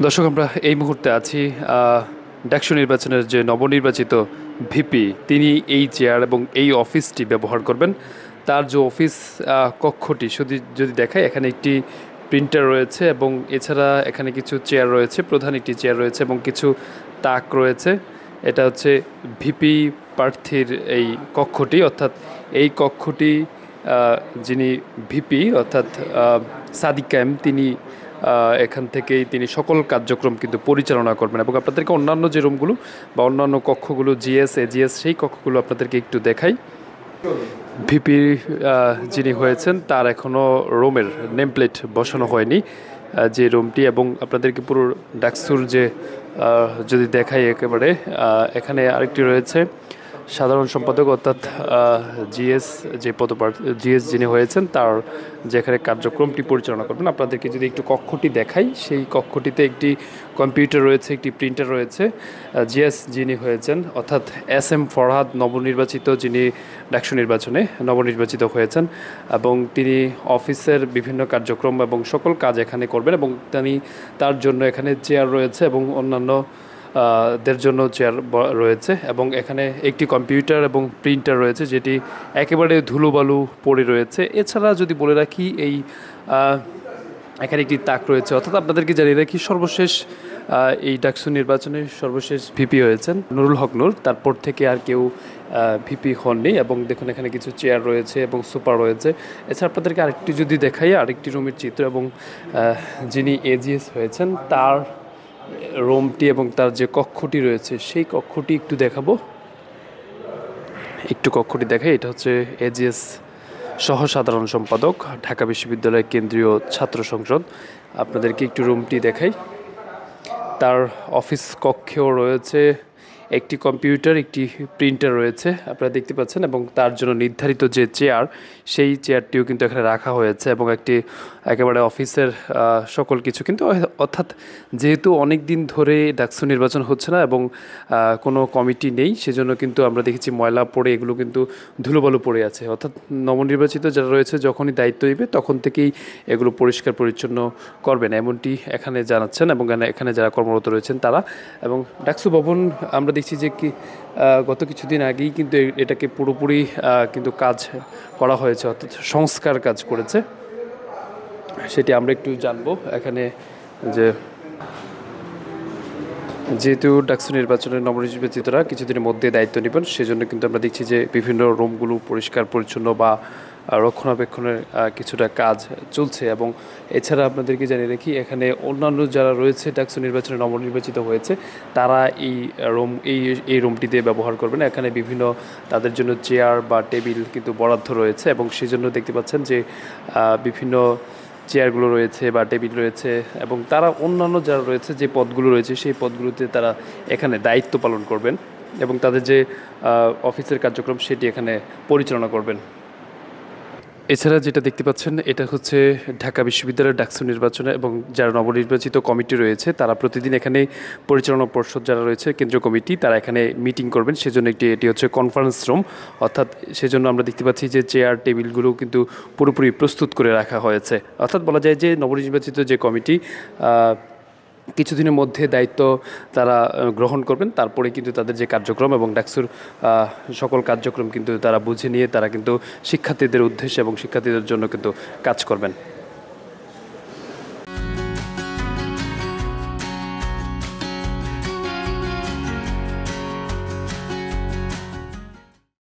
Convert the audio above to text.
দর্শক, আমরা এই মুহূর্তে আছি ডাকসু নির্বাচনের যে নবনির্বাচিত ভিপি, তিনি এই চেয়ার এবং এই অফিসটি ব্যবহার করবেন। তার যে অফিস কক্ষটি যদি যদি দেখায়, এখানে একটি প্রিন্টার রয়েছে এবং এছাড়া এখানে কিছু চেয়ার রয়েছে, প্রধান একটি চেয়ার রয়েছে এবং কিছু তাক রয়েছে। এটা হচ্ছে ভিপি প্রার্থীর এই কক্ষটি, অর্থাৎ এই কক্ষটি যিনি ভিপি অর্থাৎ সাদিক কায়েম, তিনি এখান থেকেই তিনি সকল কার্যক্রম কিন্তু পরিচালনা করবেন। এবং আপনাদেরকে অন্যান্য যে রুমগুলো বা অন্যান্য কক্ষগুলো, জিএস এজিএস, সেই কক্ষগুলো আপনাদেরকে একটু দেখাই। ভিপি যিনি হয়েছেন তার এখনও রুমের নেম প্লেট বসানো হয়নি, যে রুমটি। এবং আপনাদেরকে পুরো ডাকসুর যে যদি দেখাই একেবারে, এখানে আরেকটি রয়েছে সাধারণ সম্পাদক অর্থাৎ জিএস, যে জিএস যিনি হয়েছেন তার যেখানে কার্যক্রমটি পরিচালনা করবেন। আপনাদেরকে যদি একটু কক্ষটি দেখাই, সেই কক্ষটিতে একটি কম্পিউটার রয়েছে, একটি প্রিন্টার রয়েছে। জিএস যিনি হয়েছেন অর্থাৎ SM ফরহাদ, নবনির্বাচিত, যিনি ডাকসু নির্বাচনে নবনির্বাচিত হয়েছেন, এবং তিনি অফিসের বিভিন্ন কার্যক্রম এবং সকল কাজ এখানে করবেন। এবং তার জন্য এখানে চেয়ার রয়েছে এবং অন্যান্য দের জন্য চেয়ার রয়েছে। এবং এখানে একটি কম্পিউটার এবং প্রিন্টার রয়েছে, যেটি একেবারে ধুলোবালু পড়ে রয়েছে। এছাড়া যদি বলে রাখি, এখানে একটি তাক রয়েছে। অর্থাৎ আপনাদেরকে জানিয়ে রাখি, সর্বশেষ এই ডাকসু নির্বাচনে সর্বশেষ ভিপি হয়েছেন নুরুল হক নূর। তারপর থেকে আর কেউ ভিপি হননি। এবং দেখুন, এখানে কিছু চেয়ার রয়েছে এবং সোফা রয়েছে। এছাড়া আপনাদেরকে আরেকটি যদি দেখাই, আরেকটি রুমের চিত্র, এবং যিনি এজিএস হয়েছেন তার রুমটি এবং তার যে কক্ষটি রয়েছে সেই কক্ষটি একটু দেখাবো। একটু কক্ষটি দেখাই। এটা হচ্ছে এজিএস সহ সাধারণ সম্পাদক, ঢাকা বিশ্ববিদ্যালয় কেন্দ্রীয় ছাত্র সংসদ। আপনাদেরকে একটু রুমটি দেখাই। তার অফিস কক্ষেও রয়েছে একটি কম্পিউটার, একটি প্রিন্টার রয়েছে, আপনারা দেখতে পাচ্ছেন। এবং তার জন্য নির্ধারিত যে চেয়ার, সেই চেয়ারটিও কিন্তু এখানে রাখা হয়েছে। এবং একটি একেবারে অফিসের সকল কিছু কিন্তু, অর্থাৎ যেহেতু অনেক দিন ধরে ডাকসু নির্বাচন হচ্ছে না এবং কোনো কমিটি নেই, সেজন্য কিন্তু আমরা দেখেছি ময়লা পড়ে এগুলো কিন্তু ধুলোবালু পড়ে আছে। অর্থাৎ নবনির্বাচিত যারা রয়েছে যখনই দায়িত্ব নেবে তখন থেকেই এগুলো পরিষ্কার পরিচ্ছন্ন করবেন, এমনটি এখানে জানাচ্ছেন। এবং এখানে যারা কর্মরত রয়েছেন তারা। এবং ডাকসু ভবন আমরা দেখছি যে গত কিছুদিন আগেই কিন্তু এটাকে পুরোপুরি কিন্তু কাজ করা হয়েছে, অর্থাৎ সংস্কার কাজ করেছে। সেটি আমরা একটু জানবো এখানে। যেহেতু ডাকসু নির্বাচনের নবনির্বাচিতরা কিছুদিনের মধ্যে দায়িত্ব নেবেন, সেজন্য কিন্তু আমরা দেখছি যে বিভিন্ন রুমগুলো পরিষ্কার পরিচ্ছন্ন বা রক্ষণাবেক্ষণের কিছুটা কাজ চলছে। এবং এছাড়া আপনাদেরকে জানিয়ে রাখি, এখানে অন্যান্য যারা রয়েছে ডাকসু নির্বাচনে নবনির্বাচিত হয়েছে, তারা এই রুমটিতে ব্যবহার করবেন। এখানে বিভিন্ন তাদের জন্য চেয়ার বা টেবিল কিন্তু বরাদ্দ রয়েছে। এবং সেজন্য দেখতে পাচ্ছেন যে বিভিন্ন চেয়ারগুলো রয়েছে বা টেবিল রয়েছে। এবং তারা অন্যান্য যারা রয়েছে, যে পদগুলো রয়েছে, সেই পদগুলোতে তারা এখানে দায়িত্ব পালন করবেন এবং তাদের যে অফিসের কার্যক্রম সেটি এখানে পরিচালনা করবেন। এছাড়া যেটা দেখতে পাচ্ছেন, এটা হচ্ছে ঢাকা বিশ্ববিদ্যালয়ের ডাকসু নির্বাচনে এবং যারা নবনির্বাচিত কমিটি রয়েছে তারা প্রতিদিন এখানে, পরিচালনা পর্ষদ যারা রয়েছে, কেন্দ্রীয় কমিটি, তারা এখানে মিটিং করবেন। সেজন্য এটি হচ্ছে কনফারেন্স রুম। অর্থাৎ সেজন্য আমরা দেখতে পাচ্ছি যে চেয়ার টেবিলগুলো কিন্তু পুরোপুরি প্রস্তুত করে রাখা হয়েছে। অর্থাৎ বলা যায় যে নবনির্বাচিত যে কমিটি কিছুদিনের মধ্যে দায়িত্ব তারা গ্রহণ করবেন, তারপরে কিন্তু তাদের যে কার্যক্রম এবং ডাকসুর সকল কার্যক্রম কিন্তু তারা বুঝে নিয়ে তারা কিন্তু শিক্ষার্থীদের উদ্দেশ্যে এবং শিক্ষার্থীদের জন্য কিন্তু কাজ করবেন।